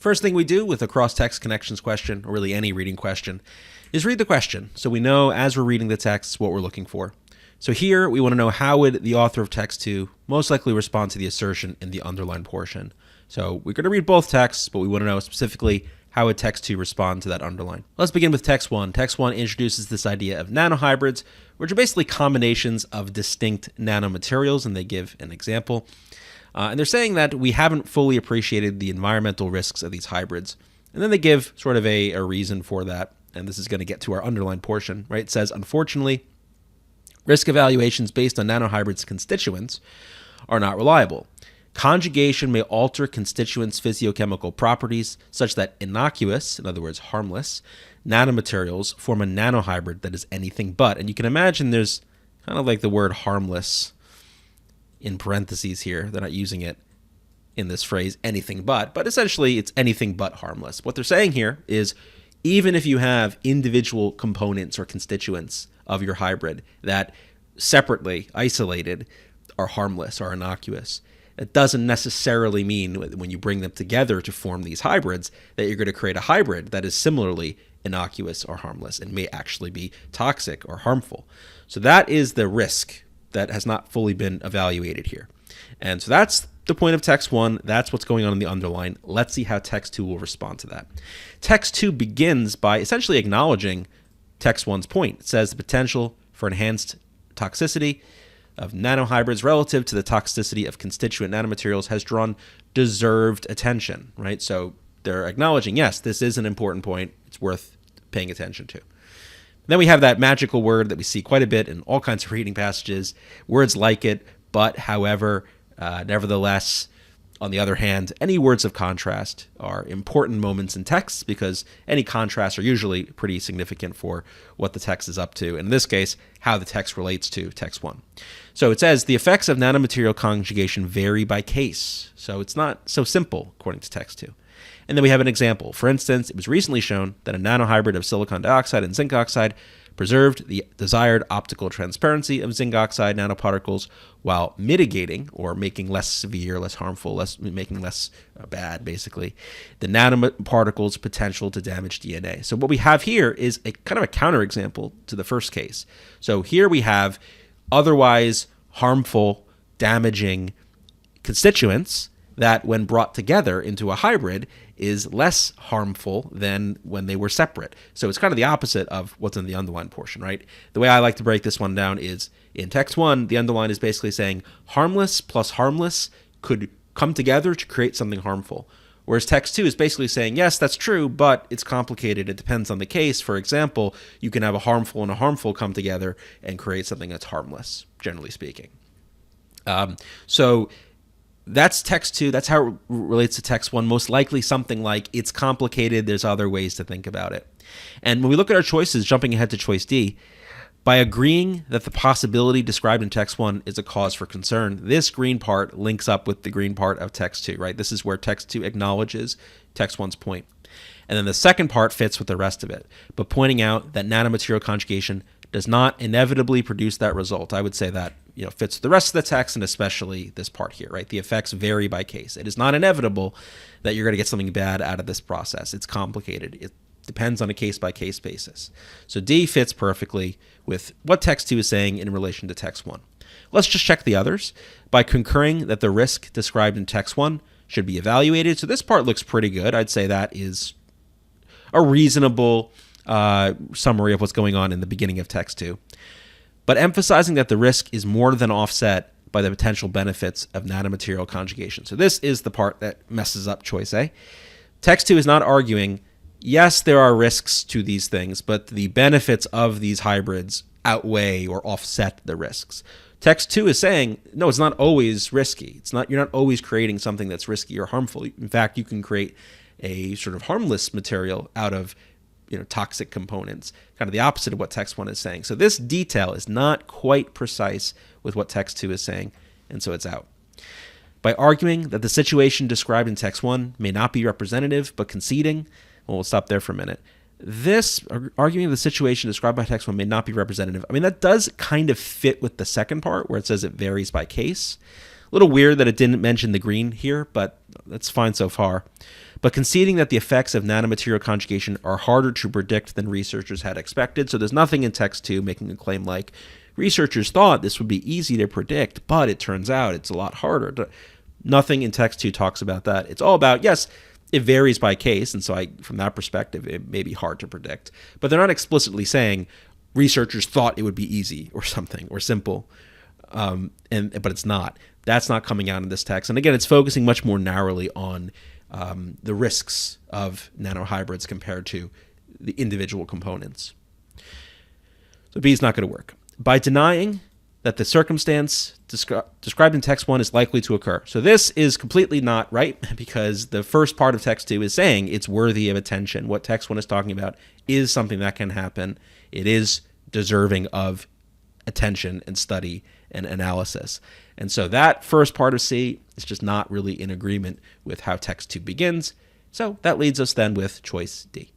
First thing we do with a cross-text connections question, or really any reading question, is read the question so we know as we're reading the text what we're looking for. So here we want to know how would the author of text 2 most likely respond to the assertion in the underlined portion. So we're going to read both texts, but we want to know specifically how would text 2 respond to that underline. Let's begin with text 1. Text 1 introduces this idea of nanohybrids, which are basically combinations of distinct nanomaterials, and they give an example. And they're saying that we haven't fully appreciated the environmental risks of these hybrids. And then they give sort of a reason for that. And this is going to get to our underlined portion, right? It says, unfortunately, risk evaluations based on nanohybrids' constituents are not reliable. Conjugation may alter constituents' physiochemical properties such that innocuous, in other words, harmless, nanomaterials form a nanohybrid that is anything but. And you can imagine there's kind of like the word harmless in parentheses here. They're not using it in this phrase, anything but essentially it's anything but harmless. What they're saying here is even if you have individual components or constituents of your hybrid that separately, isolated, are harmless or innocuous, it doesn't necessarily mean when you bring them together to form these hybrids that you're going to create a hybrid that is similarly innocuous or harmless and may actually be toxic or harmful. So that is the risk that has not fully been evaluated here. And so that's the point of text 1. That's what's going on in the underline. Let's see how text 2 will respond to that. Text 2 begins by essentially acknowledging text 1's point. It says the potential for enhanced toxicity of nanohybrids relative to the toxicity of constituent nanomaterials has drawn deserved attention, right? So they're acknowledging, yes, this is an important point. It's worth paying attention to. Then we have that magical word that we see quite a bit in all kinds of reading passages, words like it, but, however, nevertheless. On the other hand, any words of contrast are important moments in texts because any contrasts are usually pretty significant for what the text is up to. In this case, how the text relates to text 1. So it says, the effects of nanomaterial conjugation vary by case. So it's not so simple, according to text 2. And then we have an example. For instance, it was recently shown that a nanohybrid of silicon dioxide and zinc oxide preserved the desired optical transparency of zinc oxide nanoparticles while mitigating or making less severe, less harmful, making less bad, basically, the nanoparticles' potential to damage DNA. So what we have here is a kind of a counterexample to the first case. So here we have otherwise harmful, damaging constituents that when brought together into a hybrid is less harmful than when they were separate. So it's kind of the opposite of what's in the underlined portion, right? The way I like to break this one down is in text 1, the underline is basically saying harmless plus harmless could come together to create something harmful. Whereas text 2 is basically saying, yes, that's true, but it's complicated. It depends on the case. For example, you can have a harmful and a harmful come together and create something that's harmless, generally speaking. So that's text 2. That's how it relates to text 1. Most likely something like it's complicated. There's other ways to think about it. And when we look at our choices, jumping ahead to choice D, by agreeing that the possibility described in text 1 is a cause for concern, this green part links up with the green part of text 2, right? This is where text 2 acknowledges text 1's point. And then the second part fits with the rest of it, but pointing out that nanomaterial conjugation does not inevitably produce that result. I would say that fits the rest of the text and especially this part here, right? The effects vary by case. It is not inevitable that you're going to get something bad out of this process. It's complicated. It depends on a case-by-case basis. So D fits perfectly with what text 2 is saying in relation to text 1. Let's just check the others. By concurring that the risk described in text 1 should be evaluated. So this part looks pretty good. I'd say that is a reasonable summary of what's going on in the beginning of text 2. But emphasizing that the risk is more than offset by the potential benefits of nanomaterial conjugation. So this is the part that messes up choice A. Text 2 is not arguing, yes, there are risks to these things, but the benefits of these hybrids outweigh or offset the risks. Text 2 is saying, no, it's not always risky. You're not always creating something that's risky or harmful. In fact, you can create a sort of harmless material out of toxic components, kind of the opposite of what text 1 is saying. So this detail is not quite precise with what text 2 is saying, and so it's out. By arguing that the situation described in text 1 may not be representative, but conceding, well, we'll stop there for a minute. This arguing the situation described by text 1 may not be representative. I mean, that does kind of fit with the second part where it says it varies by case. little weird that it didn't mention the green here, but that's fine so far. But conceding that the effects of nanomaterial conjugation are harder to predict than researchers had expected. So there's nothing in text 2 making a claim like researchers thought this would be easy to predict, but it turns out it's a lot harder. Nothing in text 2 talks about that. It's all about, yes, it varies by case, and so from that perspective, it may be hard to predict. But they're not explicitly saying researchers thought it would be easy or something or simple, but it's not. That's not coming out in this text. And again, it's focusing much more narrowly on the risks of nanohybrids compared to the individual components. So B is not going to work. By denying that the circumstance described in text 1 is likely to occur. So this is completely not right, because the first part of text 2 is saying it's worthy of attention. What text 1 is talking about is something that can happen. It is deserving of attention and study and analysis. And so that first part of C is just not really in agreement with how text 2 begins. So that leads us then with choice D.